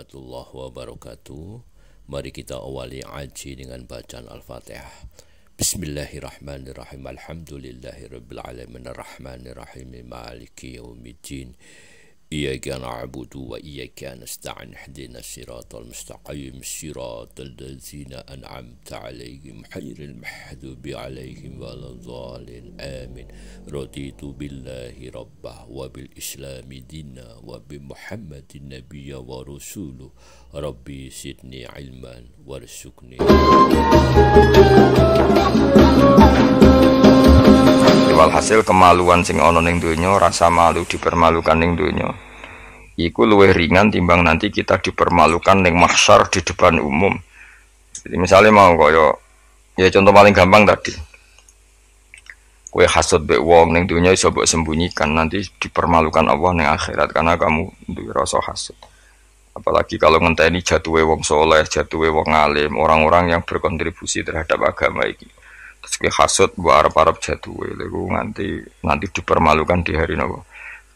warahmatullahi wabarakatuh. Mari kita awali aji dengan bacaan Al-Fatihah. Bismillahirrahmanirrahim. Alhamdulillahirabbil alamin arrahmanirrahim maliki yaumiddin. Iyyaka na'budu wa iyyaka nasta'in ihdinas siratal mustaqim siratal ladzina an'amta 'alaihim ghairil maghdubi 'alaihim waladdallin amin. Raditu billahi rabbah wa bil islami dinna wa bi muhammadin nabiyya wa rasuluh. Rabbi zidni ilman warzuqni. Walhasil kemaluan sing ana ning donya, rasa malu dipermalukan ning donya iku luwih ringan timbang nanti kita dipermalukan ning mahsyar di depan umum. Jadi misalnya mau kaya ya contoh paling gampang tadi. Kowe hasud mbek wong ning donya iso mbok sembunyikan, nanti dipermalukan Allah ning akhirat karena kamu duwe rasa hasud. Apalagi kalau ngenteni jatuhe wong soleh, jatuhe wong alim, orang-orang yang berkontribusi terhadap agama iki. Terus ke hasud buat arep-arep jatuhe lego nanti dipermalukan di hari nopo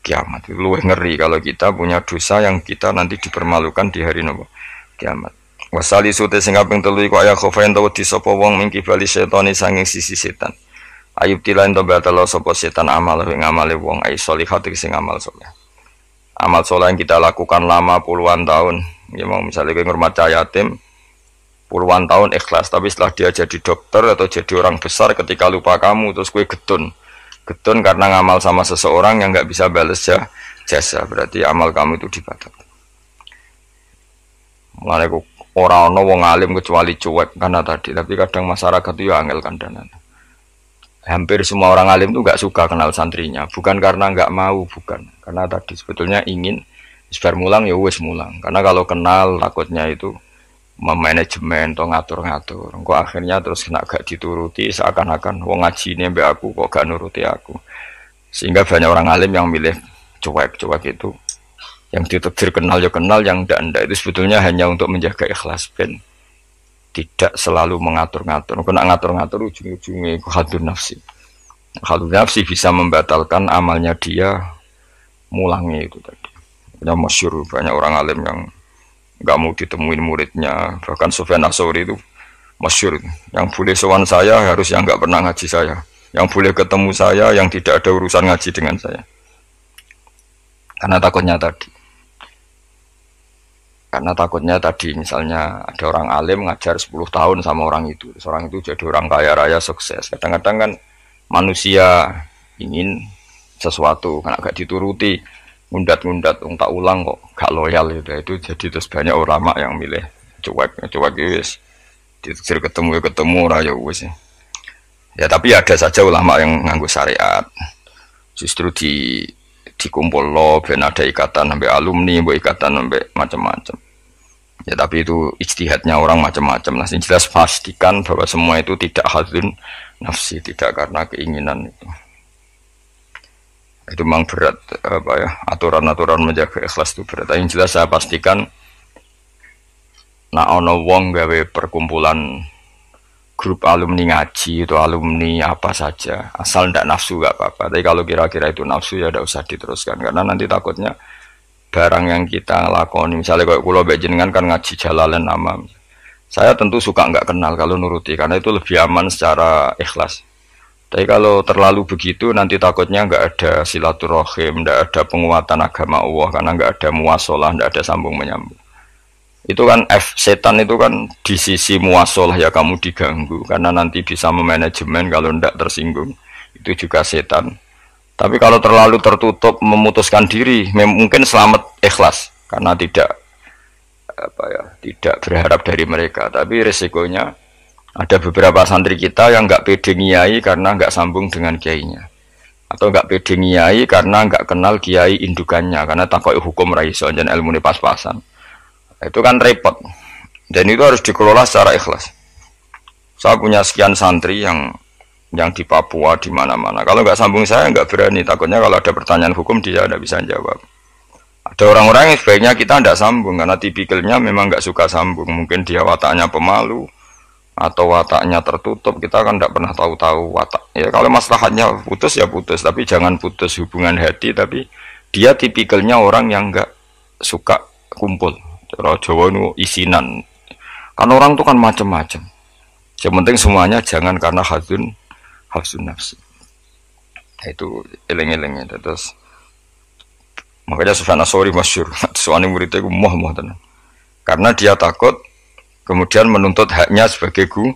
kiamat. Luwih ngeri kalau kita punya dosa yang kita nanti dipermalukan di hari nopo kiamat. Wasali sute sing kaping 3 iku aya khofen to wedi sapa wong mingki bali setane sanging sisi setan. Ayub tilain to batalo sapa setan amal ing amale wong ai sholihat sing amal saleh. Amal saleh yang kita lakukan lama puluhan tahun. Ya mau misalnya kowe ngurmat yatim puluhan tahun ikhlas, tapi setelah dia jadi dokter atau jadi orang besar ketika lupa kamu terus kue getun karena ngamal sama seseorang yang nggak bisa balas jasa, berarti amal kamu itu dibatalkan. Mulane orang wong alim kecuali cuek karena tadi, tapi kadang masyarakat itu ya angel kandanan. Hampir semua orang alim itu nggak suka kenal santrinya, bukan karena nggak mau, bukan karena tadi sebetulnya ingin sebar mulang ya wes mulang, karena kalau kenal takutnya itu memanajemen atau ngatur-ngatur. Engko akhirnya terus kena gak dituruti, seakan-akan wong ngajine mbek aku kok gak nuruti aku. Sehingga banyak orang alim yang milih cuek itu. Yang ditakdir kenal ya kenal, yang ndak itu sebetulnya hanya untuk menjaga ikhlas ben tidak selalu mengatur-ngatur. Engko nak ngatur-ngatur ujung-ujungnya iku hadun nafsi. Hadun nafsi bisa membatalkan amalnya dia mulangnya itu tadi. Yang masyhur banyak orang alim yang nggak mau ditemuin muridnya, bahkan Sufyan Ats-Tsauri itu masyhur, yang boleh sowan saya harus yang nggak pernah ngaji saya, yang boleh ketemu saya yang tidak ada urusan ngaji dengan saya, karena takutnya tadi misalnya ada orang alim ngajar 10 tahun sama orang itu jadi orang kaya raya sukses. Kadang-kadang kan manusia ingin sesuatu karena gak dituruti, ngundat tak ulang kok gak loyal itu jadi terus banyak ulama yang milih cuek wis ditakdir ketemu raya wis ya. Tapi ada saja ulama yang nganggo syariat justru dikumpul lo ben ada ikatan sampai alumni, ikatan sampai macam-macam ya, tapi itu ijtihadnya orang macam-macam. Nah, jelas pastikan bahwa semua itu tidak hadun nafsi, tidak karena keinginan itu memang berat, aturan-aturan menjaga ikhlas itu berat. Yang jelas saya pastikan nak ono wong gawe perkumpulan grup alumni ngaji itu alumni apa saja asal ndak nafsu gak apa-apa, tapi kalau kira-kira itu nafsu ya ndak usah diteruskan, karena nanti takutnya barang yang kita lakoni misalnya kayak kula mbek jenengan kan ngaji Jalalain Amam, saya tentu suka nggak kenal kalau nuruti karena itu lebih aman secara ikhlas. Tapi kalau terlalu begitu nanti takutnya nggak ada silaturahim, nggak ada penguatan agama Allah, karena nggak ada muwasalah, nggak ada sambung menyambung. Itu kan setan itu kan di sisi muwasalah ya kamu diganggu, karena nanti bisa memanajemen kalau nggak tersinggung. Itu juga setan. Tapi kalau terlalu tertutup memutuskan diri, mungkin selamat ikhlas karena tidak berharap dari mereka. Tapi resikonya ada beberapa santri kita yang nggak pede ngiyai karena nggak sambung dengan kiainya, atau nggak pede ngiyai karena nggak kenal kiai indukannya, karena takut hukum raiso dan ilmu ini pas-pasan. Itu kan repot, dan itu harus dikelola secara ikhlas. Saya punya sekian santri yang di Papua di mana-mana. Kalau nggak sambung saya nggak berani, takutnya kalau ada pertanyaan hukum dia tidak bisa jawab. Ada orang-orang yang sebaiknya kita tidak sambung karena tipikalnya memang nggak suka sambung. Mungkin dia wataknya pemalu atau wataknya tertutup, kita kan tidak pernah tahu watak. Ya kalau maslahatnya putus ya putus, tapi jangan putus hubungan hati. Tapi dia tipikalnya orang yang nggak suka kumpul. Cara Jawa itu isinan. Kan orang tuh kan macam-macam. Yang penting semuanya jangan karena hafsun nafsi. Itu eleng-elengnya. Terus makanya Sufyan Ats-Tsauri masyhur. Soalnya muridnya itu muah tenan. Karena dia takut kemudian menuntut haknya sebagai guru.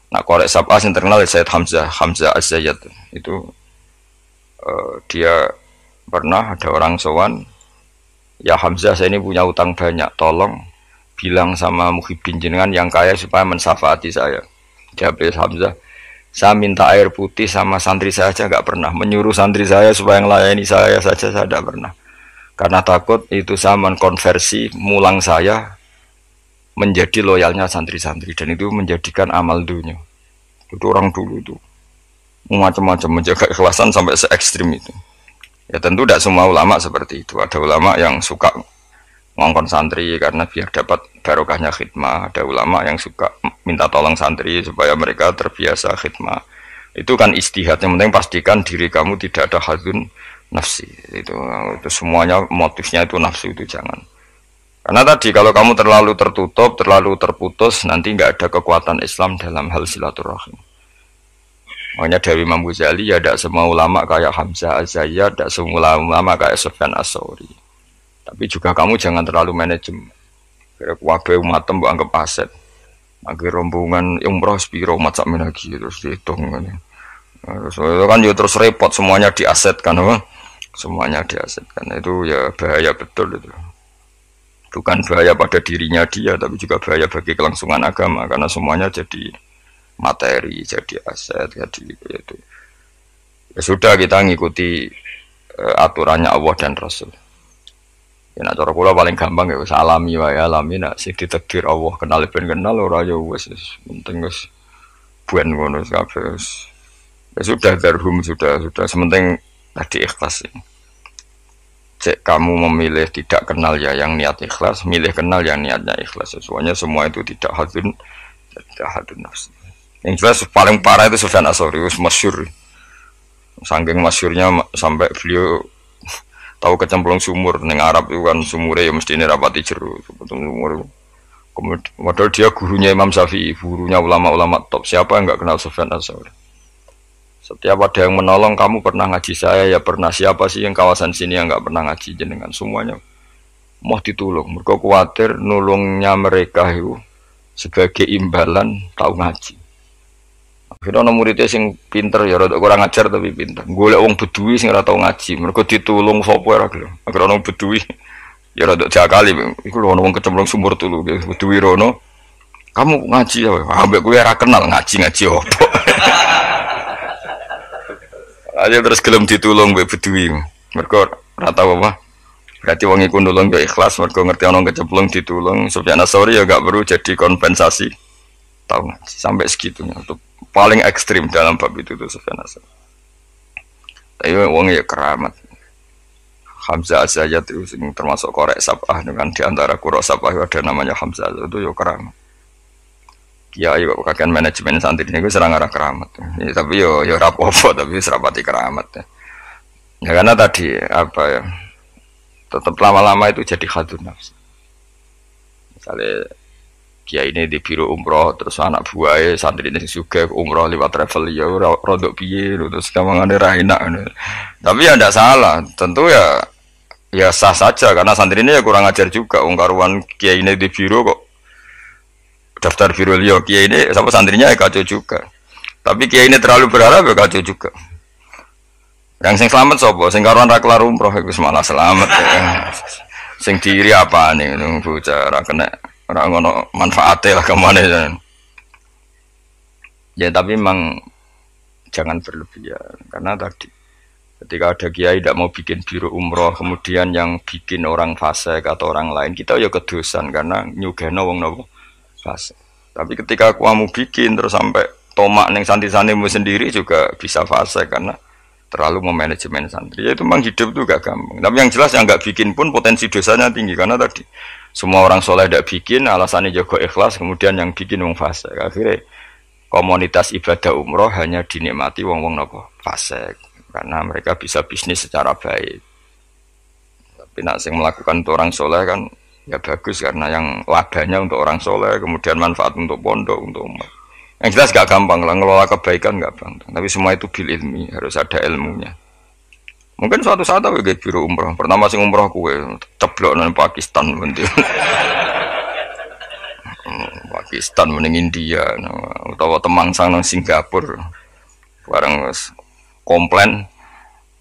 Nah, korek sab'ah yang terkenal Sayyid Hamzah Az-Zayyad itu dia pernah ada orang sowan, ya Hamzah saya ini punya utang banyak, tolong bilang sama Muhyiddin jenengan yang kaya supaya mensyafaati saya. Jawab Hamzah, saya minta air putih sama santri saya aja nggak pernah, menyuruh santri saya supaya melayani saya saja saya tidak pernah, karena takut itu saya mengkonversi mulang saya menjadi loyalnya santri-santri dan itu menjadikan amal dunia. Itu orang dulu itu macam-macam menjaga ikhlasan sampai se ekstrim itu. Ya tentu tidak semua ulama seperti itu. Ada ulama yang suka ngongkon santri karena biar dapat barokahnya khidmah. Ada ulama yang suka minta tolong santri supaya mereka terbiasa khidmah. Itu kan istihad. Yang penting pastikan diri kamu tidak ada hadzun nafsi. Itu semuanya motifnya itu nafsu, itu jangan. Karena tadi kalau kamu terlalu tertutup, terlalu terputus, nanti nggak ada kekuatan Islam dalam hal silaturahim. Makanya dari Imam Ghazali ya tidak semua ulama kayak Hamzah Az-Zayyad, tidak semua ulama kayak Sufyan Ats-Tsauri. Tapi juga kamu jangan terlalu manajemen. Kira kuwabe umat mbok anggap aset. Akhir rombongan umroh spiro umat sak lagi terus dihitung kan. Terus kan ya terus repot semuanya diasetkan, apa? Semuanya diasetkan. Itu ya bahaya betul itu. Bukan bahaya pada dirinya dia, tapi juga bahaya bagi kelangsungan agama karena semuanya jadi materi, jadi aset, jadi itu. Ya sudah kita ngikuti aturannya Allah dan Rasul. Ya nak cara kula paling gampang ya wis alami wae, alami nak sing ditakdir Allah kenal ben kenal ora ya wis penting wis buan ngono kabeh. Ya sudah darhum sudah sementing tadi ikhlas. Cek kamu memilih tidak kenal ya yang niat ikhlas, milih kenal yang niatnya ikhlas. Semuanya semua itu tidak hadun nafsi. Yang jelas paling parah itu Sufyan Ats-Tsauri, masyhur. Saking masyhurnya sampai beliau tahu kecemplung sumur ning Arab itu kan sumure ya mesti rapati jero. Sumur. Kemudian dia gurunya Imam Syafi'i, gurunya ulama-ulama top. Siapa yang enggak kenal Sufyan Ats-Tsauri? Setiap ada yang menolong, kamu pernah ngaji saya, ya pernah. Siapa sih yang kawasan sini yang nggak pernah ngaji jenengan? Semuanya mau ditolong. Mereka khawatir nulungnya mereka itu sebagai imbalan tahu ngaji. Akhirnya ada muridnya yang pinter, ya rada kurang ajar tapi pinter. Golek wong bedui sing ora tau ngaji. Mereka ditulung sapa ora gelem. Akhirnya orang bedui ya rada jakali. Iku lho wong kecemplung sumur tulu bedui rono. Kamu ngaji ya? Ambek kowe ora kenal ngaji opo. Aja terus gelem ditulung mbek bedui. Mergo ora tau apa. Berarti wong iku nulung yo ikhlas, mergo ngerti ana kecemplung ditulung. Sufyan Ats-Tsauri ya gak perlu jadi kompensasi. Tahu ngaji sampai segitunya. Untuk paling ekstrim dalam bab itu tuh Sufyan Ats-Tsauri. Tapi wong ya keramat. Hamzah Az-Zayyad itu termasuk korek sab'ah dengan di antara qura sab'ah ada namanya Hamzah itu yo keramat. Kiai kok kakek manajemen santri ini gue serang arah keramat ya, tapi yo rapopo tapi serapati keramat ya karena tadi apa ya tetap lama-lama itu jadi hadun nafsi. Misalnya kiai ini di biro umroh terus anak buahnya santri ini juga umroh lewat travel ya rodok piye terus kawangannya rahina tapi ya tidak salah tentu ya sah saja karena santri ini ya kurang ajar juga ungkaruan kiai ini di biro kok daftar biro liyo kiai ini sama santrinya ya kacau juga tapi kiai ini terlalu berharap ya kacau juga yang sing selamat sopo sing karuan ra kelar umroh itu malah selamat ya. Sing diri apa nih bocah ra kena ra ngono manfaate lah kemana ya tapi memang jangan berlebihan karena tadi ketika ada kiai tidak mau bikin biro umroh kemudian yang bikin orang fasik atau orang lain kita ya kedosan karena nyugeno wong nopo fase. Tapi ketika kamu bikin terus sampai tomak neng santri-santrimu sendiri juga bisa fase karena terlalu memanajemen santri. Ya itu memang hidup itu gak gampang. Tapi yang jelas yang nggak bikin pun potensi dosanya tinggi karena tadi semua orang soleh tidak bikin alasannya jago ikhlas kemudian yang bikin wong fase. Akhirnya komunitas ibadah umroh hanya dinikmati wong-wong nopo fase karena mereka bisa bisnis secara baik. Tapi nak sing melakukan untuk orang soleh kan ya bagus karena yang labanya untuk orang soleh, kemudian manfaat untuk pondok, untuk umat. Yang jelas gak gampang lah ngelola kebaikan gak gampang. Tapi semua itu bil ilmi, harus ada ilmunya. Mungkin suatu saat aku kayak biro umroh. Pertama sing umroh kue ceblok nang Pakistan nanti. Pakistan mending India, utawa Temangsang nang Singapura. Bareng komplain,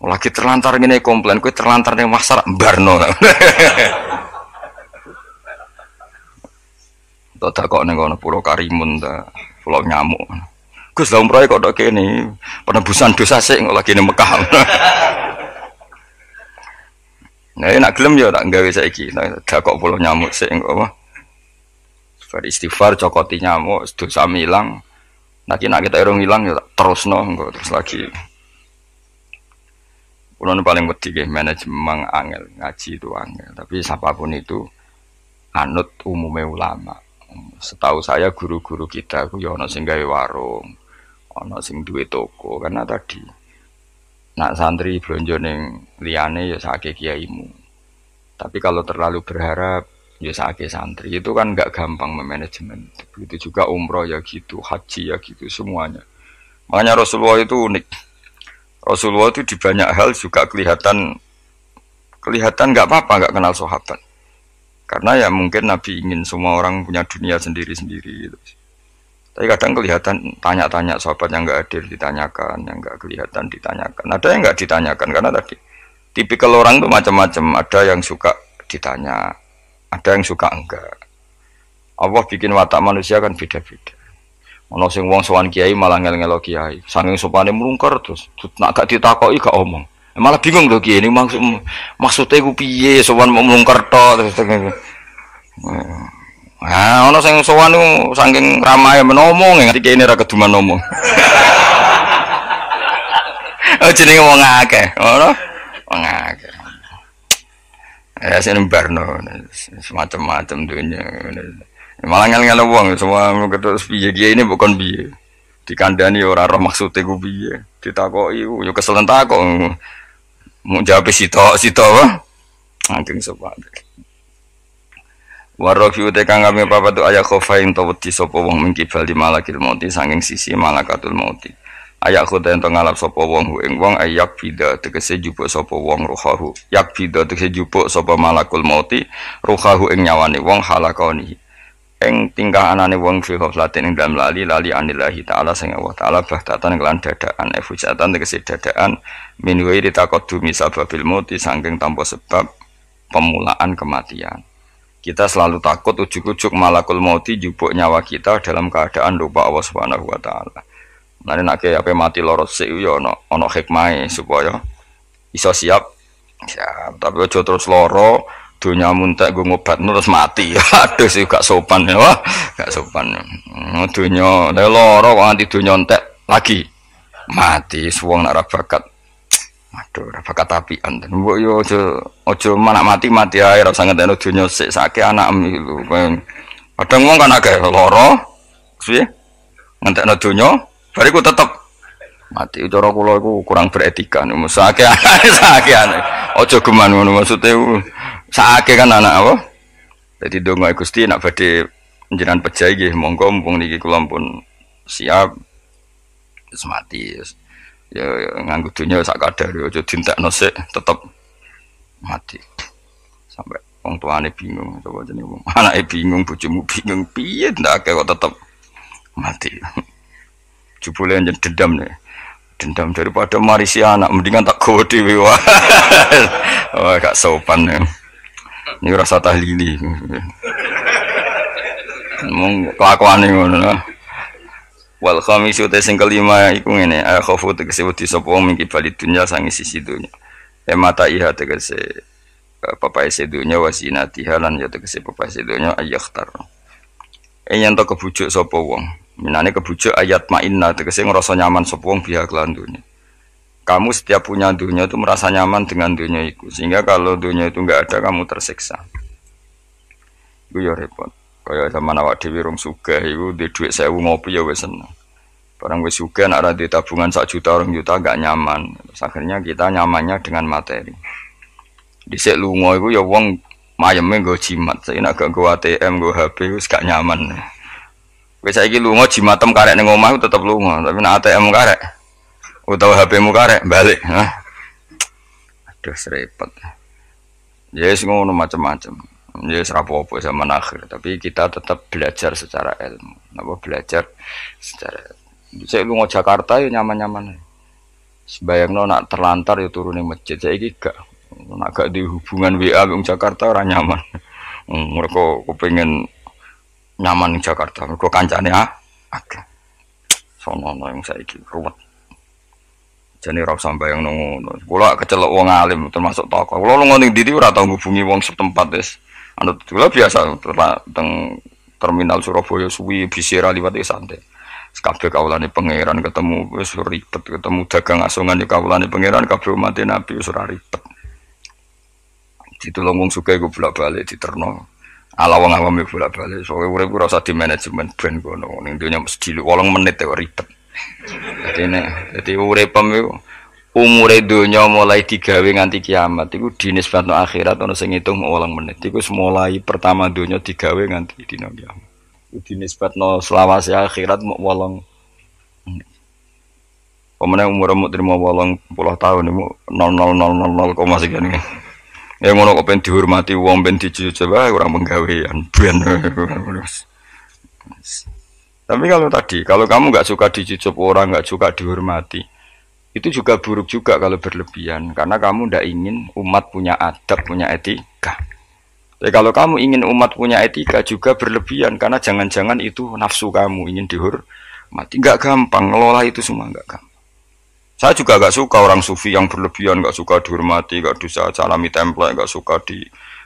lagi terlantar gini komplain, kue terlantar nang pasar Barno. Tak kok neng kono Pulau Karimun, Pulau Nyamuk. Gus lah umroh kok dok kene penebusan dosa sih lagi nang Mekah. Nah, nak gelem ya tak gawe saiki. Nah, gak kok Pulau Nyamuk sik engko apa. Beristighfar cokoti nyamuk, dosa ilang. Nek kita irung ilang ya tak terusno engko terus lagi. Kulo paling wedi nggih manajemen angel, ngaji itu angel. Tapi siapapun itu anut umume ulama. Setahu saya guru-guru kita ku ya ana sing gawe warung, ana sing duwe toko karena tadi nak santri blonjo ning liyane ya sakake kiaimu. Tapi kalau terlalu berharap ya sakake santri itu kan enggak gampang memanajemen. Begitu juga umroh ya gitu, haji ya gitu semuanya. Makanya Rasulullah itu unik. Rasulullah itu di banyak hal juga kelihatan enggak apa-apa enggak kenal sahabat. Karena ya mungkin Nabi ingin semua orang punya dunia sendiri-sendiri gitu. Tapi kadang kelihatan tanya-tanya sahabat yang enggak hadir ditanyakan, yang enggak kelihatan ditanyakan. Ada yang enggak ditanyakan karena tadi tipikal orang itu macam-macam. Ada yang suka ditanya, ada yang suka enggak. Allah bikin watak manusia kan beda-beda. Ono sing wong sowan kiai malah ngel-ngelo kiai. Saking sopane mlungker terus nak gak ditakoki gak omong. Malah bingung lho kiai ini maksudnya ku piye sowan mau mlungker tok terus. Ah, ono sing sowan niku saking ramahe menomong nganti kene ra keduman ngomong. Oh jenenge wong akeh, ngono. Wong akeh. Ya sing barno semacam-macam dunya. Malah ngel-ngel wong semua ketus piye kiye ini bukan piye. Dikandani ora roh maksude ku piye. Ditakoki yo kesel takok. Mau jawab sitok wae. Angking sopan. Warafiu te kang kami papa tu ayak khofain to wedi sapa wong mingkibal di malakil mauti sanging sisi malakatul mauti. Ayak khoda ento ngalap sapa wong ing wong ayak bida tegese jupuk sapa wong ruhahu. Yak bida tegese jupuk sapa malakul mauti ruhahu ing nyawane wong halakoni. Ing tingkah anane wong fi ghaflatin ing dalam lali anillahi taala sing Allah taala bahtatan kelan dadaan efujatan tegese dadaan min ghairi taqaddumi sababil mauti sanging tanpa sebab pemulaan kematian. Kita selalu takut ujuk-ujuk malakul mauti jupuk nyawa kita dalam keadaan lupa Allah Subhanahu wa taala. Nah nek ape mati loro sik yo ana hikmahe supaya iso siap. Siap, tapi aja terus loro donya muntek nggo ngobatno terus mati. Aduh sih gak sopan ya, wah. Gak sopan. Donya loro kok nganti donya entek lagi mati suwung nek ora bakat. Aduh, ora bakat apian. Mbok yo aja manak mati ae ora usah ngentekno donya sik sake anakmu lho. Kadang wong kan akeh lara, piye? Ngentekno donya, bariku tetep mati. Cara kula iku kurang beretika niku. Sake aneh. Aja geman ngono maksude sake kan anak apa? Dadi donga Gusti nek badhe njenengan pejahi nggih monggo mumpung niki kula pun siap wis mati. Ya nganggo dunya sak kadar aja dintekno sik tetep mati. Sampai wong tuane bingung coba jenenge wong. Anake bingung, bojomu bingung, piye ndake kok tetep mati. Jebule njen dendam nih. Dendam daripada marisi anak mendingan tak gowo dhewe wae. Wah gak sopan ya. Ini rasa tahlili. Mong kelakuane ngono. Wal khamisu te sing kelima iku ngene, khofu tegese wedi sapa wong mingki bali dunya sange sisi dunya. Mata iha tegese papae sedunya wasinatiha lan ya tegese papae sedunya ayakhtar. Yen to kebujuk sapa wong, minane kebujuk ayat mainna tegese ngrasa nyaman sapa wong biha kelan dunya. Kamu setiap punya dunia itu merasa nyaman dengan dunia itu, sehingga kalau dunia itu enggak ada kamu tersiksa. Itu ya repot. Kaya zaman awak dhewe rong sugih iku duwe dhuwit 1000 ngopi ya wis seneng. Barang wis sugih nek ora duwe tabungan 1 juta 2 juta enggak nyaman. Terus akhirnya kita nyamannya dengan materi. Dhisik lunga iku ya wong mayeme nggo jimat. Saiki nek gak nggo ATM, nggo HP wis gak nyaman. Kowe saiki lunga jimatem karek ning omah tetep lunga, tapi nek ATM karek utawa HP-mu karek balik. Aduh repot. Ya wis ngono macam-macam. Ya wis rapopo zaman akhir, tapi kita tetap belajar secara ilmu. Napa belajar secara saya lunga Jakarta ya nyaman-nyaman. Sebayangno nak terlantar ya turun ning masjid. Saiki gak nak gak di hubungan WA wong Jakarta ora nyaman. Mereka kepengin nyaman ning Jakarta. Mereka kancane akeh. Sono yang saiki ruwet. Jane ora usah mbayangno ngono. Kula kecelok wong alim termasuk tokoh. Kula lunga ning ndi ora tau ngubungi wong setempat wis. Anut kula biasa teng terminal Surabaya suwi bisira liwat santai. Kabeh kawulane pangeran ketemu wis ribet, ketemu dagang asongan ya kawulane pangeran, kabeh umat Nabi wis ora ribet. Ditulung wong sugih ku bolak-balik diterno. Ala wong awam bolak-balik. Soale urip ora usah di manajemen ben kono. Ning donya mesti 8 menit ya ribet. Jadi uripem iku umure donya mulai digawe nganti kiamat iku dinisbatno akhirat ana sing ngitung 8 menit. Iku mulai pertama donya digawe nganti dina kiamat. Dinisbatno selawase akhirat mok 8 menit. Pemene umurmu terima 80 tahun iku 0000 sekian. Ya ngono kok ben dihormati wong ben dijujuk wae ora penggawean ben. Tapi kalau kamu nggak suka dicucup orang, nggak suka dihormati, itu juga buruk juga kalau berlebihan, karena kamu tidak ingin umat punya adab, punya etika. Tapi kalau kamu ingin umat punya etika juga berlebihan, karena jangan-jangan itu nafsu kamu ingin dihormati. Nggak gampang, ngelola itu semua nggak gampang. Saya juga nggak suka orang sufi yang berlebihan, nggak suka dihormati, nggak bisa salami template, nggak suka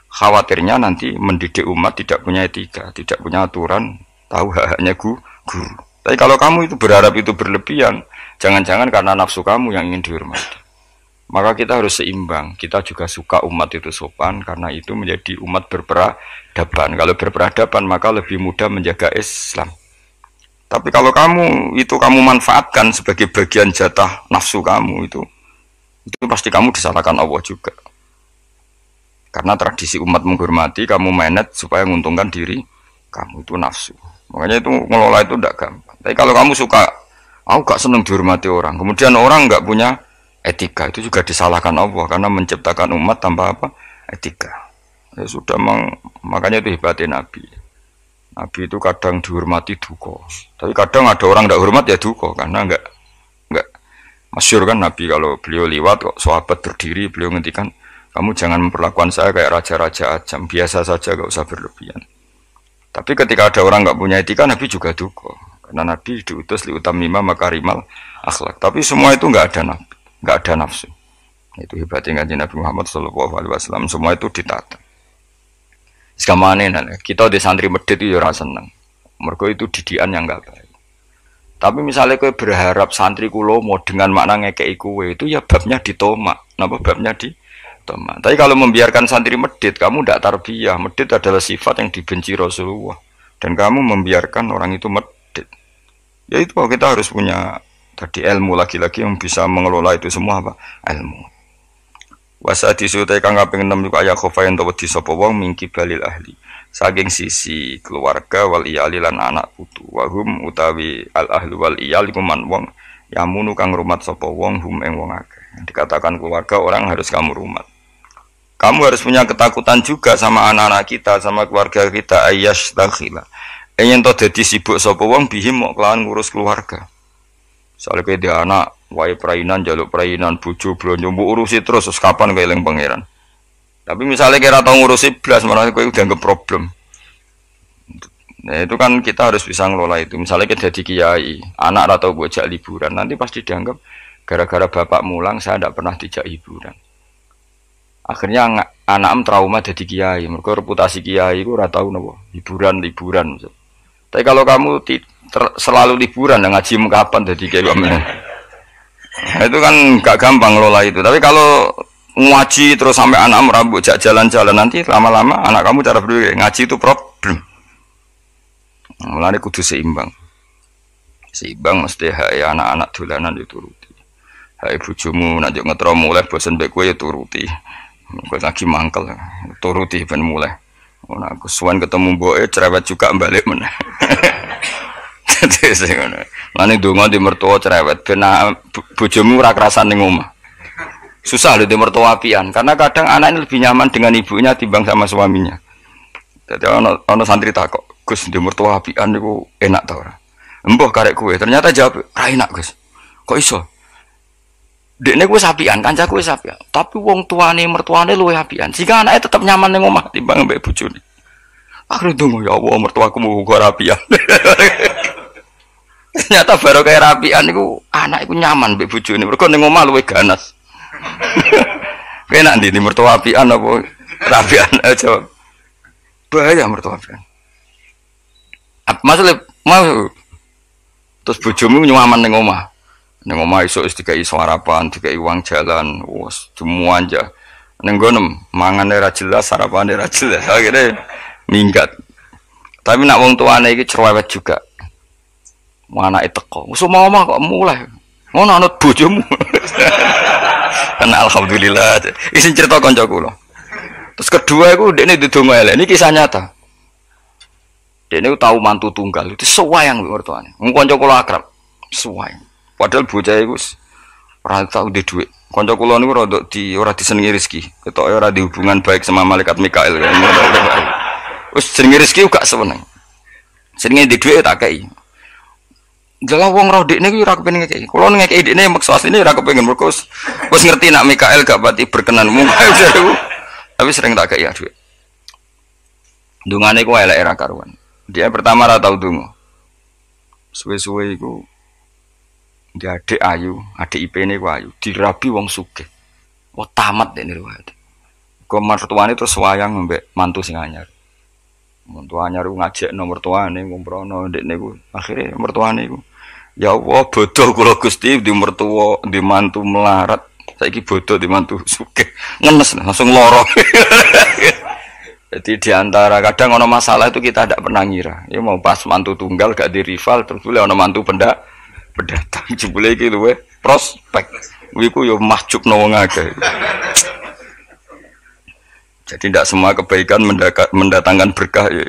khawatirnya nanti mendidik umat tidak punya etika, tidak punya aturan, tahu haknya guru. Tapi kalau kamu itu berharap itu berlebihan, jangan-jangan karena nafsu kamu yang ingin dihormati. Maka kita harus seimbang. Kita juga suka umat itu sopan, karena itu menjadi umat berperadaban. Kalau berperadaban maka lebih mudah menjaga Islam. Tapi kalau kamu manfaatkan sebagai bagian jatah nafsu kamu itu pasti kamu disalahkan Allah juga. Karena tradisi umat menghormati, kamu manage supaya menguntungkan diri kamu, itu nafsu. Makanya itu ngelola itu tidak gampang. Tapi kalau kamu suka, aku gak seneng dihormati orang, kemudian orang gak punya etika, itu juga disalahkan Allah karena menciptakan umat tanpa etika. Ya sudah, makanya itu hebatnya Nabi. Nabi itu kadang dihormati duka, tapi kadang ada orang tidak hormat ya duka, karena enggak masyhur kan Nabi kalau beliau liwat kok sahabat berdiri, beliau ngendikan, kamu jangan memperlakukan saya kayak raja-raja ajam, biasa saja, gak usah berlebihan. Tapi ketika ada orang nggak punya etika, Nabi juga duka. Karena Nabi diutus liutamima makarimal akhlak. Tapi semua itu nggak ada nafsu. Itu hebatnya kanjeng Nabi Muhammad SAW. Semua itu ditata. Sekamane kita di santri medit itu ya seneng. Mergo itu didikan yang nggak baik. Tapi misalnya kowe berharap santri kulo mau dengan makna ngekei kowe, itu ya babnya ditomak. Napa babnya di tapi kalau membiarkan santri medit, kamu tidak tarbiyah. Medit adalah sifat yang dibenci Rasulullah, dan kamu membiarkan orang itu medit. Ya itu kita harus punya tadi ilmu lagi-lagi yang bisa mengelola itu semua apa? Ilmu. Wasa disutai kang kaping 6 juga aya khofayen to wedi sapa wong mingki balil ahli. Saking sisi keluarga wal iyali lan anak putu. Wahum utawi al ahli wal iyal iku man wong yamunu kang rumat sapa wong hum ing wong akeh. Dikatakan keluarga orang harus kamu rumat. Kamu harus punya ketakutan juga sama anak-anak kita, sama keluarga kita. Ayyash dakhila. Ingin to dadi sibuk sapa wong bihim mok kelawan ngurus keluarga. Soale kowe dia anak, wae prainan jaluk prainan, bojo blonjo mbok urusi terus kapan kowe eling pangeran. Tapi misalnya kira tau ngurusi blas malah kowe dianggap problem. Nah itu kan kita harus bisa ngelola itu. Misalnya kita jadi kiai, anak atau gue ajak liburan, nanti pasti dianggap gara-gara bapak mulang saya tidak pernah dijak hiburan. Akhirnya anak trauma jadi kiai, mereka reputasi kiai itu ora tahu napa hiburan. Tapi kalau kamu selalu liburan, ngaji kapan jadi kiai kamu? Nah, itu kan gak gampang ngelola itu. Tapi kalau ngaji terus sampai anak merambut jalan-jalan, nanti lama-lama anak kamu cara berpikir ngaji itu problem. Mulane kudu seimbang. Seimbang mesti hak anak-anak dolanan dituruti. Hak bojomu nek ngetro mulai bosen mbek kowe ya turuti. Kowe lagi mangkel, turuti ben mulai. Ora aku suwan ketemu mboke cerewet juga balik meneh. Dadi sing ngono. Mane donga di mertua cerewet ben bojomu ora kerasan ning omah. Susah lho di mertua apian karena kadang anak ini lebih nyaman dengan ibunya timbang sama suaminya. Jadi ono santri takok, "Gus, di mertua apian niku enak ta ora?" "Embuh karek kowe." Ternyata jawab, "Ra enak, Gus." "Kok iso?" Dekne kuwi sapian, kancaku wis sapian. Tapi wong tuane mertuane luwih apian. Sehingga anake tetep nyaman ning omah timbang mbek bojone. Akhire ndonga ya Allah mertuaku muga rapian. Ternyata baru kayak rapian niku anak iku nyaman mbek bojone. Mergo ning omah luwih ganas. Enak ndi mertua apian apa rapian aja. Bahaya mertua apian. Maksudnya mau terus bojomu nyaman ning omah. Ning omah esuk wis dikai sarapan, dikai uang jalan, wis semua aja. Ning gonem mangane ra jelas, sarapane ra jelas. Akhire minggat. Tapi nak wong tuane iki cerewet juga. Anake teko. Wis omah kok mulai. Ngono anut bojomu. Karena alhamdulillah. Iki cerita kanca kula. Terus kedua iku dekne didonga elek. Ini kisah nyata. Dekne tahu mantu tunggal itu sewayang mertuane. Wong kanca kula akrab. Sewayang. Padahal bocah iku ora tau duwe dhuwit. Kanca kula niku ora disenengi rezeki. Ketoke ora di hubungan baik sama malaikat Mikail. Wis jenenge rezeki gak seneng. Jenenge di dhuwit tak kei. Jala wong roh dekne iki ora kepengin ngekeki. Kula ngekeki dekne maksa asline ora kepengin mergo wis ngerti nak Mikail gak pati berkenan mung. Tapi sering tak kei dhuwit. Dungane ku elek ra karuan. Dia pertama ora tau donga. Suwe-suwe iku dia adik ayu, adik IP-ne ku ayu, dirabi wong sugih. Oh tamat dene riwayat. Kok mertuane terus wayang mbek mantu sing anyar. Mantu anyar ku ngajakno mertuane ngumprono ndekne ku. Akhire mertuane ku, "Ya Allah, bodoh kula Gusti di mertua, di mantu melarat. Saiki bodoh di mantu sugih." Ngenes langsung lara. Jadi diantara kadang ono masalah itu kita tidak pernah ngira. Ya mau pas mantu tunggal gak di rival terus boleh ono mantu pendatang jebule iki luwe prospek. Iku yo mahjubno wong akeh. Jadi tidak semua kebaikan mendatangkan berkah ya.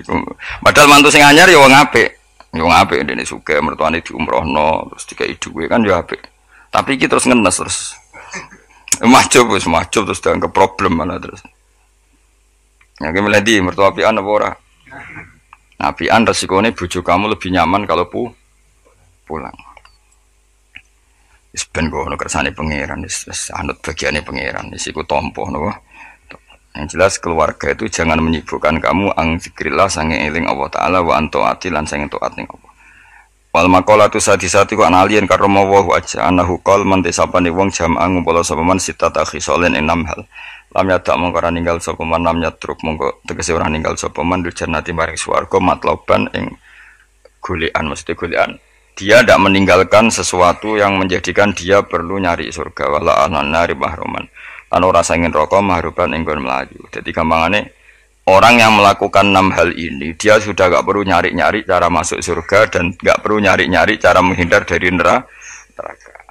Padahal mantu sing anyar ya wong apik. Ya wong apik dene sugih mertuane diumrohno terus dikai dhuwit kan ya apik. Tapi iki terus ngenes terus. Mahjub terus dianggap problem malah terus. Ya ki meledi mertua apian apa ora? Nah, apian resikone bojo kamu lebih nyaman kalau pulang. Wis ben ngono kersane pangeran wis anut bagiane pangeran wis iku tampa napa. Yang jelas keluarga itu jangan menyibukkan kamu ang zikrillah sange eling Allah taala wa antaati lan sange taat ning Allah. Wal maqalatu sadisati ku analien karo mawa aja anahu qol man desapane wong jamaah ngumpul sapa man sitat akhisolen ing 6 hal. Lam yadak mongko ora ninggal sapa man lam yatruk mongko tegese ora ninggal sapa man dul jannati maring swarga matloban ing golekan mesti golekan. Dia tidak meninggalkan sesuatu yang menjadikan dia perlu nyari surga wala anari mahruman. Lan ora sangin rokok mahruban enggon melayu. Jadi gampangane orang yang melakukan 6 hal ini dia sudah gak perlu nyari-nyari cara masuk surga dan gak perlu nyari-nyari cara menghindar dari neraka.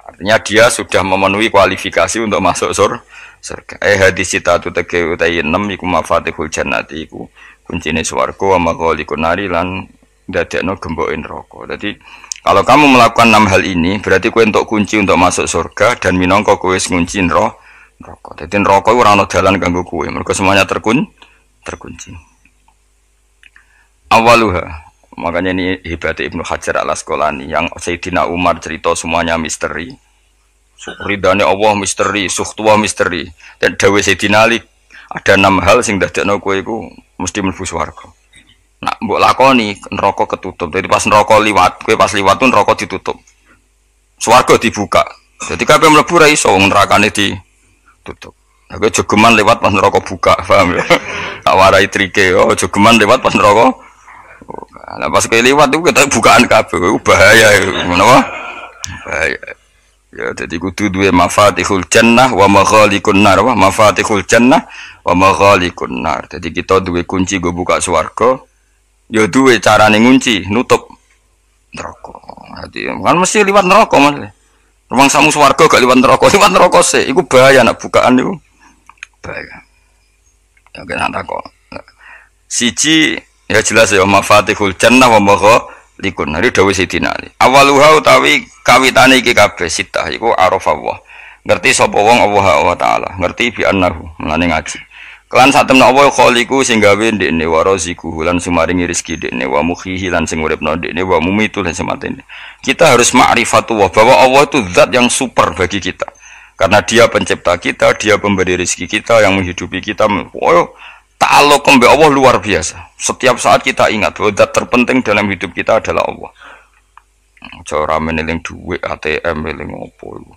Artinya dia sudah memenuhi kualifikasi untuk masuk surga. Hadis citatu tege utai 6 iku mafatihul jannati iku kuncine swarga wa maghaliqun nari lan dadekno gemboke neraka. Jadi kalau kamu melakukan 6 hal ini, berarti kowe entuk kunci untuk masuk surga dan minangka kowe wis ngunci neraka. Dadi neraka ora ana dalan kanggo kowe, mergo semuanya terkunci. Awaluha. Makanya ini hebatnya Ibnu Hajar Al-Asqalani yang Sayyidina Umar cerita semuanya misteri. Ridane Allah misteri, sukhtuwa misteri. Dan dawuh Sayyidina Ali ada 6 hal sing dadekno kowe iku mesti mlebu swarga. Nak mbok lakoni neraka ketutup. Jadi pas neraka liwat, kowe pas liwat tuh neraka ditutup. Swarga dibuka. Jadi kabeh mlebu ra iso wong nerakane ditutup. Nah, kowe jogeman lewat pas neraka buka, paham ya? Tak warai trike, oh jogeman lewat pas neraka. Nah, pas kowe liwat itu kita bukaan kabeh, bahaya ngono apa? Bahaya. Ya jadi kudu duwe mafatihul jannah wa maghaliqun nar, wa mafatihul jannah wa maghaliqun nar. Jadi kita duwe kunci go buka swarga. Ya duwe carane ngunci, nutup neraka. Dadi kan mesti liwat neraka Mas. Rumang samu swarga gak liwat neraka sik iku bahaya nak bukaan niku. Bahaya. Ya kena takok. Siji ya jelas ya mafatihul jannah wa likun. Hari dawuh Sidina Ali. Awaluha utawi kawitane iki kabeh sitah iku arafallah. Ngerti sapa wong Allah taala, ngerti bi annahu mulane ngaji. Kelan sak temne Allah khaliqu sing gawe ndekne wa raziquhu lan sumaringi rezeki ndekne wa mukhihi lan sing uripno ndekne wa mumitu lan sematene. Kita harus ma'rifatullah bahwa Allah itu zat yang super bagi kita. Karena dia pencipta kita, dia pemberi rezeki kita, yang menghidupi kita. Oh, ta'alluq mbek Allah luar biasa. Setiap saat kita ingat bahwa zat terpenting dalam hidup kita adalah Allah. Cara meneling duit ATM eling opo iku.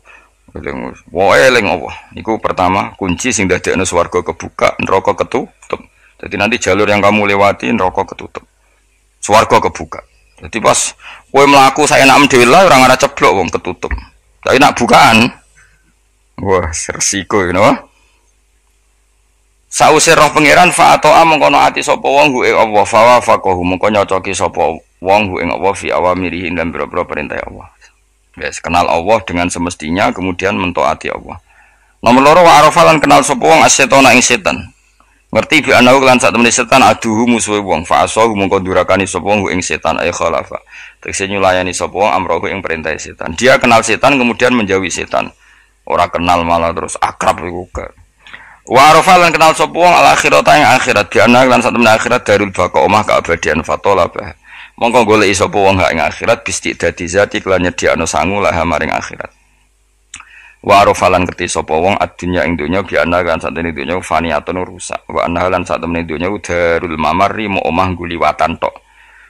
Eling Allah. Iku pertama kunci sing dadekno swarga kebuka, neraka ketutup. Jadi nanti jalur yang kamu lewati neraka ketutup. Swarga kebuka. Jadi pas kowe mlaku saenakmu dhewe lah ora ngara ceblok wong ketutup. Tapi nak bukaan wah resiko ngono. Sause roh pangeran fa ata'a mengkono ati sapa wong ku ing Allah fa wafaqahu mengko nyocoki sapa wong ku ing Allah fi awamirihi lan boro-boro perintah Allah. Yes, kenal Allah dengan semestinya kemudian mentaati Allah. Nomor loro wa arafalan kenal sapa wong asetona ing setan. Ngerti bi anahu lan sak temene setan aduhu musuhe wong fa asahu mengko durakani sapa wong ing setan ay khalafa. Tegese nyulayani sapa wong amrohu ing perintah setan. Dia kenal setan kemudian menjauhi setan. Ora kenal malah terus akrab iku ka. Wa arafalan kenal sapa wong al akhirata ing akhirat bi anahu lan sak temene akhirat darul baqa omah keabadian fatola bah. Mongko golek sapa wong hak ing akhirat bisti dadi zati kelan nyediakno sangu lah maring akhirat. Wa arafalan ngerti sapa wong adunya ing donya bi ana kan satene donya faniyatun rusak. Wa ana lan satene donya darul mamari mo omah guliwatan tok.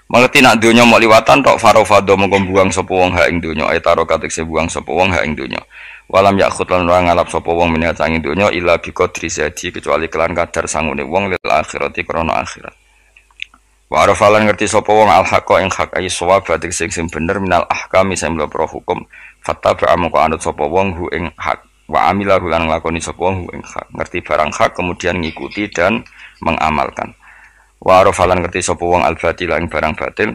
Mengerti nak donya mau liwatan tok farofado mongko buang sapa wong hak ing donya etaro katekse buang sapa wong hak ing donya. Walam yakhut lan ora ngalap sapa wong menyang ing donya illa bi qadri zati kecuali kelan kadar sangune wong lil akhirati krana akhirat. Wa arafalan ngerti sapa wong al haqqa ing hak ay shawab batik sing bener minal ahkami sing mlebu hukum fattaba amko anut sapa wong hu ing hak wa amila lan nglakoni sapa wong hu ing hak ngerti barang hak kemudian ngikuti dan mengamalkan. Wa arafalan ngerti sapa wong al batil ing barang batil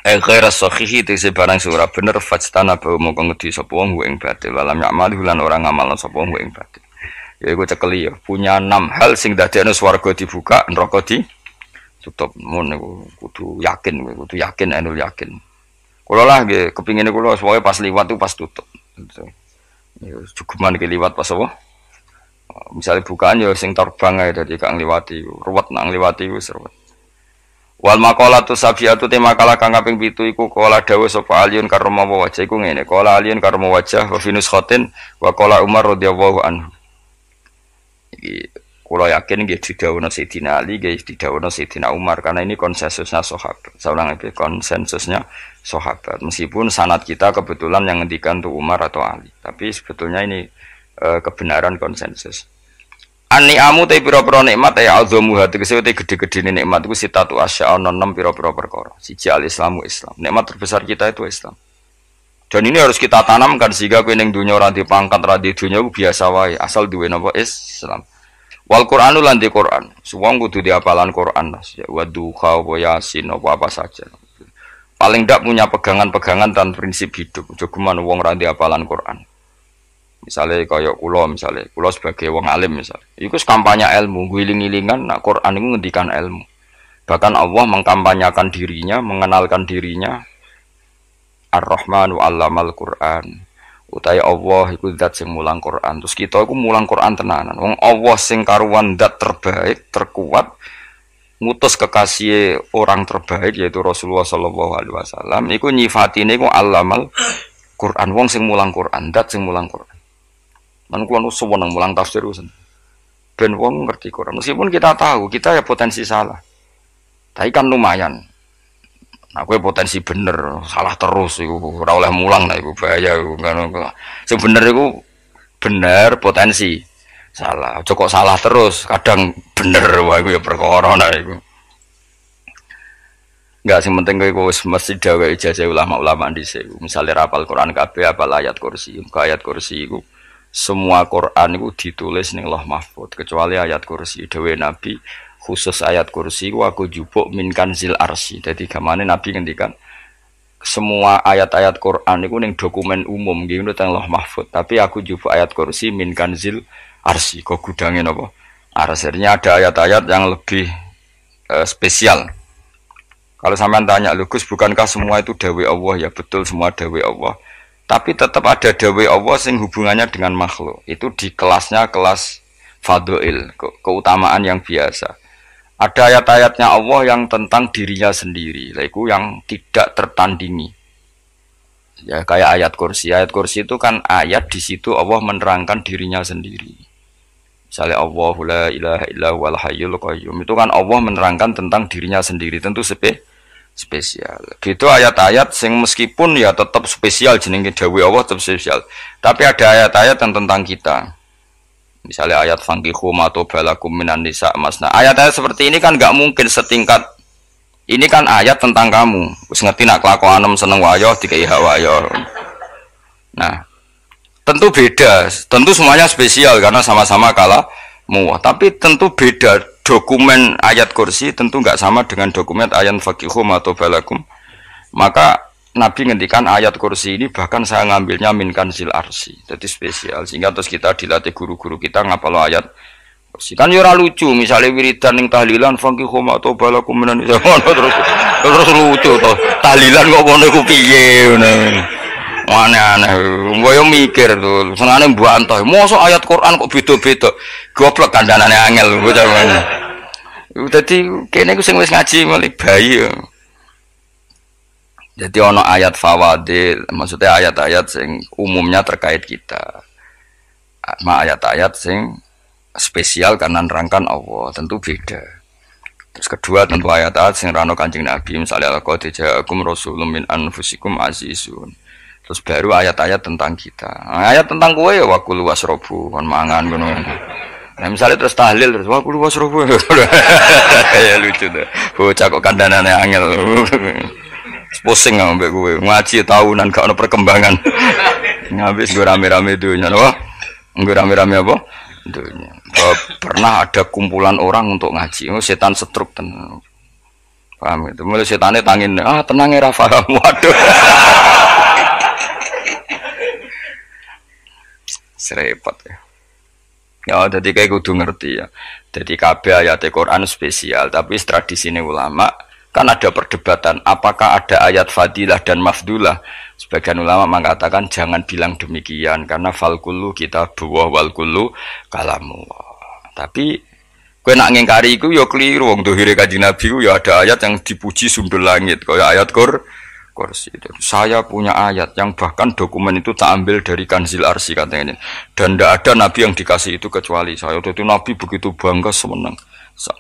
ghaira sahihi tegese barang sing ora bener fajtana ba mongko ngerti sapa wong hu ing batil walam ya'mal lan ora ngamalno sapa wong hu ing batil. Ya iku cekeli ya punya 6 hal sing dadekno swarga dibuka neraka tutup mun niku kudu yakin anul yakin. Kula lah nggih kepingine kula supaya pas liwat itu pas tutup. Ya cukuman ke liwat pas apa? Misalnya bukaan ya sing terbang ae dadi gak ngliwati ruwet nang ngliwati wis ruwet. Wal maqalatu sabiatu tema kala kang kaping 7 iku kala dawuh sapa aliyun karma wajah iku ngene. Kala aliyun karma wajah wa finus khotin wa kala Umar radhiyallahu anhu. Iki kula yakin nggih didhawuhna Sayyidina Ali, nggih didhawuhna Sayyidina Umar karena ini konsensusnya sahabat. Saulang iki konsensusnya sahabat. Meskipun sanad kita kebetulan yang ngendikan tuh Umar atau Ali, tapi sebetulnya ini kebenaran konsensus. An-ni'amu te pira-pira nikmat ya azamu hati tegese te gede-gedene nikmat iku sitatu asya ana 6 pira-pira perkara. Siji al-islamu Islam. Nikmat terbesar kita itu Islam. Dan ini harus kita tanamkan sehingga kowe ning dunya ora dipangkat ora di dunya biasa wae asal duwe napa Islam. Wal Qur'anu lan di Qur'an. Wong kudu diapalan Qur'an ya wa duha wa yasin apa saja. Paling ndak punya pegangan-pegangan dan prinsip hidup. Jogeman wong ra diapalan Qur'an. Misalnya kaya kula sebagai wong alim misalnya. Iku kampanye ilmu, guling-gilingan nak Qur'an iku ngendikan ilmu. Bahkan Allah mengkampanyakan dirinya, mengenalkan dirinya Ar-Rahman wa 'allamal Qur'an. Utai Allah iku zat sing mulang Quran. Terus kita iku mulang Quran tenanan. Wong Allah sing karuan zat terbaik, terkuat ngutus kekasih orang terbaik yaitu Rasulullah sallallahu alaihi wasallam iku nyifatine iku allamal Quran. Wong sing mulang Quran, zat sing mulang Quran. Man kuwi seneng mulang tafsir usen. Ben wong ngerti Quran. Meskipun kita tahu kita ya potensi salah. Tapi kan lumayan. Nah, gue potensi bener, salah terus, itu ora oleh mulang lah, itu bahaya, itu kan. Sing bener itu bener potensi, salah, kok salah terus, kadang bener, wah itu ya perkara, nah itu. Enggak, sing penting gue mesti dawe ijazah ulama-ulama di sini. Misalnya rapal Quran kabeh, apal ayat kursi, itu semua Quran itu ditulis ning Lauh Mahfuz, kecuali ayat kursi, dawe Nabi. Khusus ayat kursi aku jupuk min kanzil arsy. Jadi gamane Nabi ngendikan semua ayat-ayat Quran itu ning dokumen umum nggih teng Lauh Mahfuz, tapi aku jupuk ayat kursi min kanzil arsy. Kok gudange napa? Artinya ada ayat-ayat yang lebih spesial. Kalau sampean tanya, "Lho Gus, bukankah semua itu dawai Allah?" Ya betul, semua dawai Allah. Tapi tetap ada dawai Allah yang hubungannya dengan makhluk. Itu di kelasnya kelas fadhil, keutamaan yang biasa. Ada ayat-ayatnya Allah yang tentang dirinya sendiri, itu yang tidak tertandingi. Ya kayak ayat kursi. Ayat kursi itu kan ayat di situ Allah menerangkan dirinya sendiri. Misalnya Allahu la ilaha illa huwal hayyul qayyum. Itu kan Allah menerangkan tentang dirinya sendiri, tentu spesial. Gitu ayat-ayat sing meskipun ya tetap spesial jenenge dawuh Allah tetap spesial. Tapi ada ayat-ayat yang tentang kita. Misalnya ayat fankihu ma tobalakum minan nisa masna. Ayat-ayat seperti ini kan enggak mungkin setingkat. Ini kan ayat tentang kamu. Wis ngerti nak kelakuanem seneng wayo dikai hak wayo. Nah, tentu beda. Tentu semuanya spesial karena sama-sama kalamu. Tapi tentu beda. Dokumen ayat kursi tentu nggak sama dengan dokumen ayat fakihum atau balakum. Maka Nabi ngendikan ayat kursi ini bahkan saya ngambilnya min kanzil arsi, jadi spesial. Sehingga terus kita dilatih guru-guru kita ngapalo ayat kursi. Kan ora lucu, misalnya wiridan ning tahlilan fakihum atau balakum menan terus lucu toh. Tahlilan kok ngono iku piye ngono. Aneh-aneh, gue mikir tuh, senangnya buantoy. Mosok ayat Quran kok beda-beda, goblok kandhanane angel, gue jangan. Jadi kayaknya gue wis ngaji malah bayi. Jadi ono ayat fawadil, maksudnya ayat-ayat sing umumnya terkait kita. Ayat-ayat sing spesial karena nerangkan Allah, tentu beda. Terus kedua tentu ayat-ayat sing rano Kanjeng Nabi, misalnya laqad ja'akum rasulun min anfusikum azizun. Terus baru ayat-ayat tentang kita. Ayat tentang kowe ya wakulu wasrobu, kon mangan ngono. Nah, misalnya terus tahlil terus wakulu wasrobu. Ya lucu tuh. Bocah kok kandhanane angel. Pusing ambek kowe. Ngaji tahunan gak ono perkembangan. Ngabis gue rame-rame dunya apa? Gue rame-rame apa? Dunya. Pernah ada kumpulan orang untuk ngaji. Oh, setan setruk tenan. Paham itu. Mulai setane tangin, tenang ya Rafa. Waduh. Serepot ya. Ya, jadi kayak kudu ngerti ya. Jadi kabeh ayat Quran spesial, tapi tradisi ini ulama kan ada perdebatan apakah ada ayat fadilah dan mafdulah. Sebagian ulama mengatakan jangan bilang demikian karena fal kullu kitabullah wal kullu kalamullah. Tapi kowe nak ngingkari iku ya keliru, wong dohire Kanjeng Nabi ku ya ada ayat yang dipuji sundul langit kaya ayat kursi. Saya punya ayat yang bahkan dokumen itu tak ambil dari Kanzil Arsi katanya ini. Dan tidak ada nabi yang dikasih itu kecuali saya. Itu nabi begitu bangga semenang.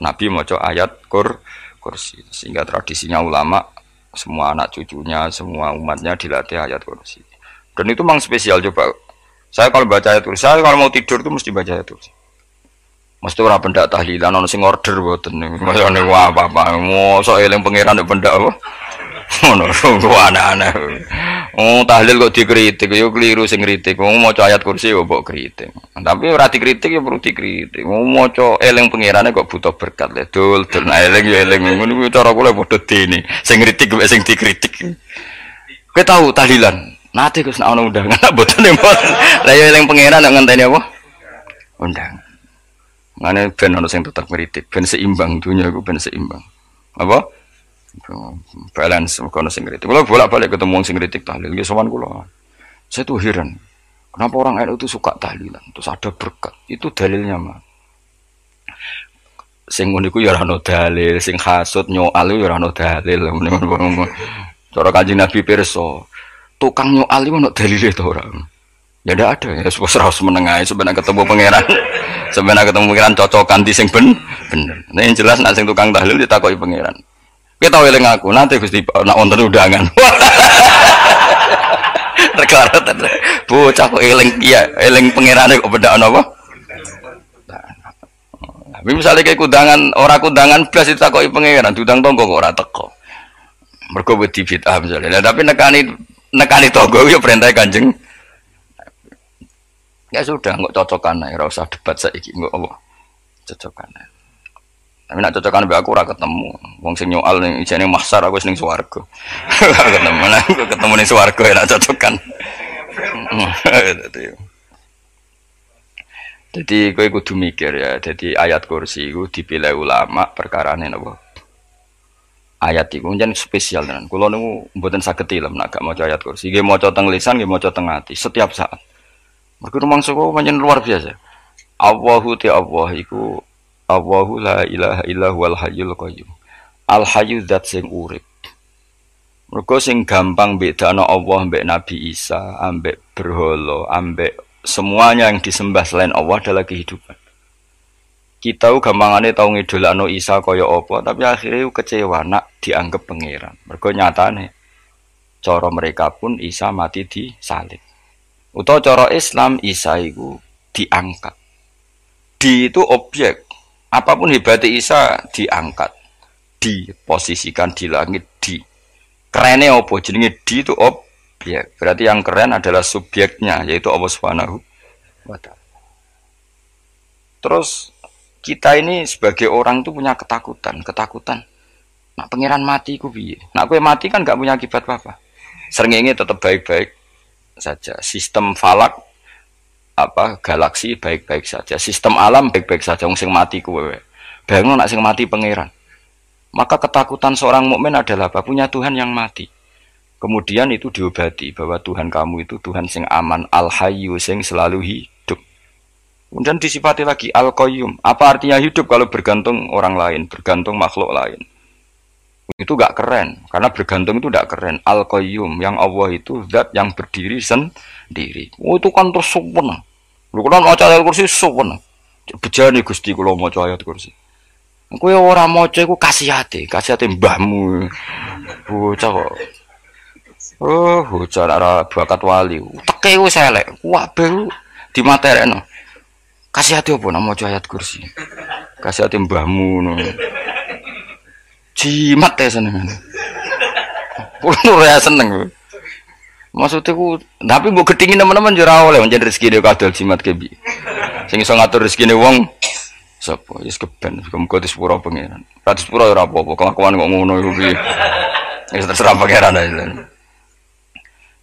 Nabi mau ayat kursi. Sehingga tradisinya ulama, semua anak cucunya, semua umatnya dilatih ayat kursi. Dan itu memang spesial coba. Saya kalau baca ayat kursi, saya kalau mau tidur itu mesti baca ayat kursi. Mesti ora pendak tahlilan ono sing order mboten. Masane apa-apa. Mosok eling pangeran nek pendak apa? Ngono aneh-aneh. Oh, tahlil kok dikritik, yo keliru sing kritik. Wong maca ayat kursi yo mbok kritik. Tapi ora dikritik yo perlu dikritik. Wong maca eling pangerane kok butuh berkat le. Dul eling yo eling. Ngono kuwi cara kula padha dene. Sing kritik mek sing dikritik. Kowe tahu tahlilan? Nate Gus nek ana undangan mboten mboten. Lah yo eling pangeran nek ngenteni apa? Undangan. Mane ben ana sing tetep kritik, ben seimbang dunya iku ben seimbang. Apa? Balance kono sing kritik. Kalau bolak-balik ketemu sing kritik tahlil, nggih sowan kula. Saya tuh heran. Kenapa orang NU itu suka tahlilan? Terus ada berkat. Itu dalilnya, Mas. Sing ngono iku ya ora ono dalil, sing hasud nyoal ya ora ono dalil. Cara Kanjeng Nabi pirsa, tukang nyoal iku ono dalile to ora? Ya ndak ada. Ya wis ora menengae sebenarnya ketemu pangeran. Sebenarnya ketemu pangeran cocokan di sing bener. Nah, yang jelas nek sing tukang tahlil ditakoki pangeran. Kita eling aku nanti Gusti nak wonten undangan. Reklarat bocah kok eling iya eling pangerane kok beda napa? Tapi misalnya kayak kundangan ora kundangan blas ditakoki pangeran diundang tonggo kok ora teko. Mergo wedi bid'ah misalnya. Tapi nekani tonggo ya perintah Kanjeng. Ya sudah nggak cocokan ae ora usah debat saiki nggak apa. Cocokan ae. Tapi nak cocokan mbek aku ora ketemu. Wong sing nyoal ning ijene mahsyar aku wis ning swarga. Ketemu lah, ketemu ning swarga nak cocokan. Jadi kowe kudu mikir ya. Jadi ayat kursi itu dipilih ulama perkarane napa? Ayat itu kan spesial tenan. Kula niku mboten saged tilem nek gak maca ayat kursi. Nggih maca teng lisan, nggih maca teng ati setiap saat. Mergo rumangsa kok pancen luar biasa. Allahu ta Allah iku Allahu la ilaha illa huwal hayyul qayyum. Al hayyu zat sing urip. Mergo sing gampang bedakno Allah mbek Nabi Isa, ambek berhala, ambek semuanya yang disembah selain Allah adalah kehidupan. Kita gampangane tau ngidolakno Isa kaya apa, tapi akhirnya kecewa nak dianggap pangeran. Mergo nyatane cara mereka pun Isa mati di salib. Utawa cara Islam Isa iku diangkat. Di itu objek. Apapun hebatnya Isa diangkat. Diposisikan di langit di. Kerennya apa? Jenenge di itu objek. Berarti yang keren adalah subjeknya, yaitu Allah Subhanahu wa Ta'ala. Terus kita ini sebagai orang tuh punya ketakutan. Nak pangeran mati ku piye? Nak kowe mati kan gak punya akibat apa-apa. Srengenge tetap baik-baik saja. Sistem falak galaksi baik-baik saja. Sistem alam baik-baik saja. Wong sing mati kowe. Bayangno nak sing mati pangeran. Maka ketakutan seorang mukmin adalah apa? Punya Tuhan yang mati. Kemudian itu diobati bahwa Tuhan kamu itu Tuhan sing aman, al-hayyu sing selalu hidup. Kemudian disifati lagi al-qayyum. Apa artinya hidup kalau bergantung orang lain, bergantung makhluk lain? Itu gak keren, karena bergantung itu gak keren. Al-qayyum, yang Allah itu zat yang berdiri sendiri. Oh, itu kan terus sempurna. Lu kan maca ayat kursi sempurna. Bejane Gusti kula maca ayat kursi. Kowe ora maca iku kasihate mbahmu. Bocah kok. Oh, bocah ora bakat wali. Teke wis elek. Kabeh dimaterekno. Kasihate opo nek maca ayat kursi? Kasihate mbahmu ngono. Jimat ya seneng. Ora seneng. Maksudnya ku, tapi mbok gedhingi teman-teman yo ora oleh njen rezekine kadol jimat kebi. Sing iso ngatur rezekine wong sapa? Wis keben, muga disepuro pangeran. Ra disepuro ora apa-apa, kelakuan kok ngono iku piye. Wis terserah pangeran ae.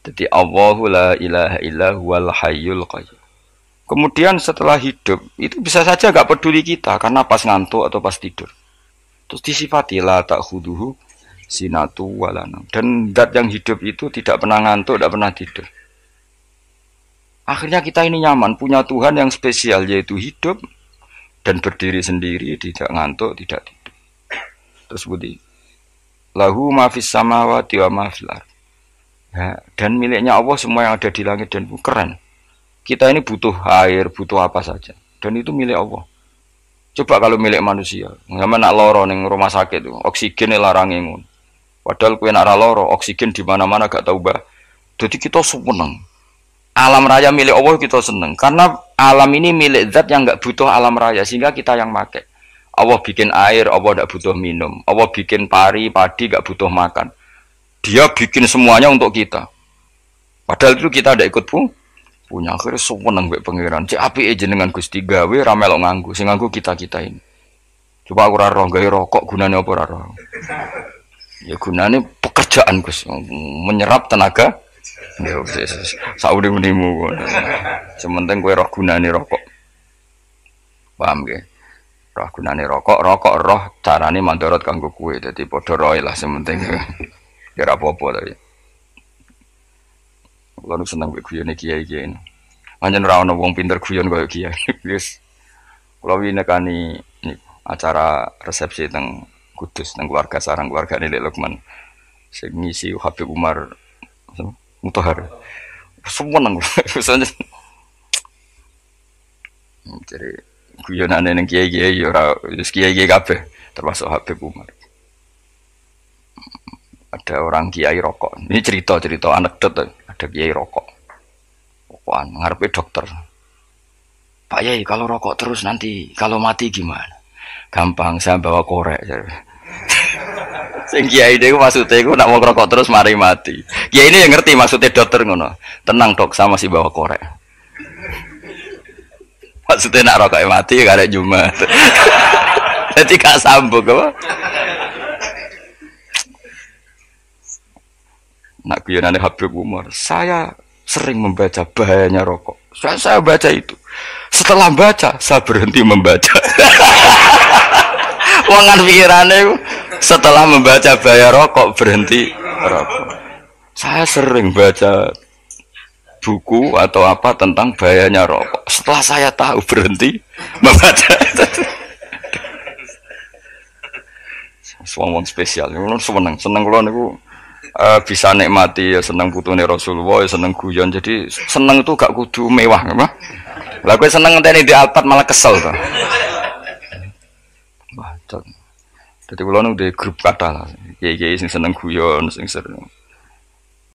Jadi Allahu la ilaha illa huwal hayyul qayyum. Kemudian setelah hidup itu bisa saja gak peduli kita karena pas ngantuk atau pas tidur. Terus disifati la ta'khuduhu sinatu walanam. Dan zat yang hidup itu tidak pernah ngantuk, tidak pernah tidur. Akhirnya kita ini nyaman punya Tuhan yang spesial yaitu hidup dan berdiri sendiri, tidak ngantuk, tidak tidur. Terus budi lahu ma fis samawati wa ma fil ardh. Ya, dan miliknya Allah semua yang ada di langit dan bumi. Keren. Kita ini butuh air, butuh apa saja. Dan itu milik Allah. Coba kalau milik manusia. Sama nak loro ning rumah sakit itu, oksigen larang ngono. Padahal kowe nak loro, oksigen di mana-mana gak tahu bah. Jadi kita seneng. Alam raya milik Allah kita seneng. Karena alam ini milik zat yang gak butuh alam raya sehingga kita yang pakai. Allah bikin air, Allah gak butuh minum. Allah bikin padi gak butuh makan. Dia bikin semuanya untuk kita. Padahal itu kita ada ikut punya. Akhirnya seneng mbek pangeran. Cek apike jenengan Gusti gawe ra melok nganggo. Sing nganggo kita-kita ini. Coba aku ora roh gawe rokok gunane apa ora roh. Ya gunane pekerjaan Gus, menyerap tenaga. Ya wis saurip-uripmu. Sementing kowe roh gunane rokok. Paham nggih? Roh gunane rokok roh carane mandorot kanggo kowe. Dadi padha roe lah sementing. Ya apa-apa tapi. Kulo seneng mbek guyone kiai-kiai. Pancen ora ana wong pinter guyon kaya kiai. Wis. Kulo winekani acara resepsi teng Kudus teng keluarga sarang keluargane Lek Lukman. Sing ngisi Habib Umar Mutahar. Seneng. Jadi guyonane ning kiai-kiai ora wis kiai-kiai kabeh termasuk Habib Umar. Ada orang kiai rokok. Ini cerita anekdot. Ada kiai rokok. Rokokan ngarepe dokter. Pak Yai, kalau rokok terus nanti kalau mati gimana? Gampang, saya bawa korek. Sing kiai niku maksudnya iku nak mau rokok terus mari mati. Kiai ini yang ngerti maksudnya dokter ngono. Tenang dok, sama si bawa korek. Maksudnya nak rokok mati gak ada Jumat. Jadi gak sambung apa? Nak guyonane Habib Umar, saya sering membaca bahayanya rokok. Saya baca itu. Setelah baca, saya berhenti membaca. Wangan pikirannya setelah membaca bahaya rokok berhenti rokok. Saya sering baca buku atau apa tentang bahayanya rokok. Setelah saya tahu berhenti membaca. Wong spesial, seneng kalau niku bisa nikmati ya seneng putune Rasulullah, ya seneng guyon. Jadi seneng itu gak kudu mewah, apa? Lah kowe seneng ngenteni di Alphard malah kesel to. Wah, jadi kalau nu di grup kata lah, kiai sing seneng guyon, sing sering